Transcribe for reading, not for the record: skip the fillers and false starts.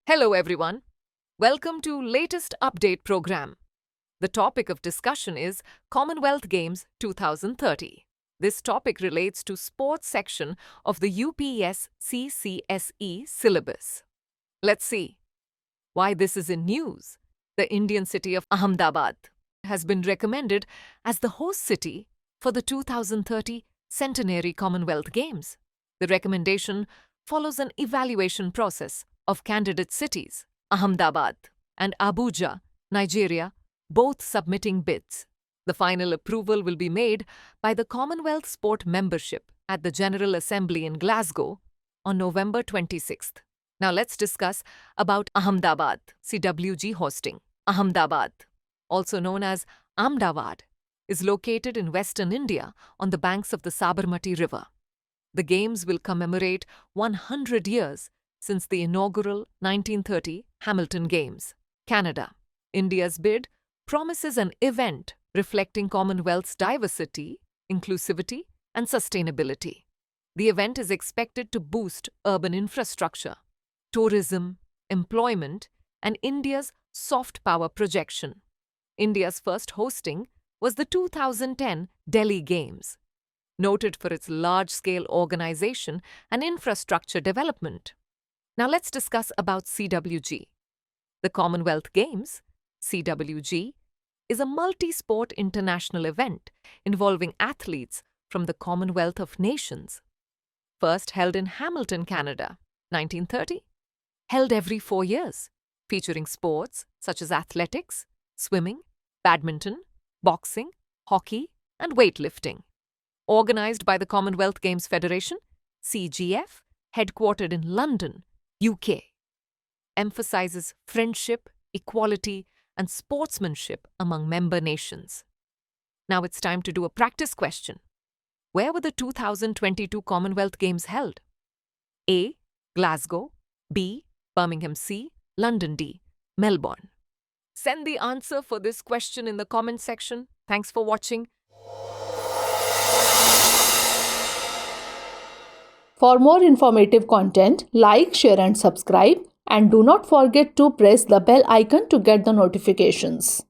Hello everyone. Welcome to latest update program. The topic of discussion is Commonwealth Games 2030. This topic relates to sports section of the UPSC CSE syllabus. Let's see why this is in news. The Indian city of Ahmedabad has been recommended as the host city for the 2030 Centenary Commonwealth Games. The recommendation follows an evaluation process of candidate cities, Ahmedabad and Abuja, Nigeria, both submitting bids. The final approval will be made by the Commonwealth Sport membership at the General Assembly in Glasgow on November 26th. Now let's discuss about Ahmedabad CWG hosting. Ahmedabad, also known as Ahmedabad, is located in western India on the banks of the Sabarmati River. The Games will commemorate 100 years since the inaugural 1930 Hamilton Games, Canada. India's bid promises an event reflecting Commonwealth's diversity, inclusivity, and sustainability. The event is expected to boost urban infrastructure, tourism, employment, and India's soft power projection. India's first hosting was the 2010 Delhi Games, noted for its large-scale organization and infrastructure development. Now let's discuss about CWG. The Commonwealth Games, CWG, is a multi-sport international event involving athletes from the Commonwealth of Nations. First held in Hamilton, Canada, 1930. Held every 4 years, featuring sports such as athletics, swimming, badminton, boxing, hockey, and weightlifting. Organized by the Commonwealth Games Federation, CGF, headquartered in London, UK. Emphasizes friendship, equality, and sportsmanship among member nations. Now it's time to do a practice question. Where were the 2022 Commonwealth Games held? A. Glasgow. B. Birmingham C. London D. Melbourne. Send the answer for this question in the comment section. Thanks for watching. For more informative content, like, share and subscribe, and do not forget to press the bell icon to get the notifications.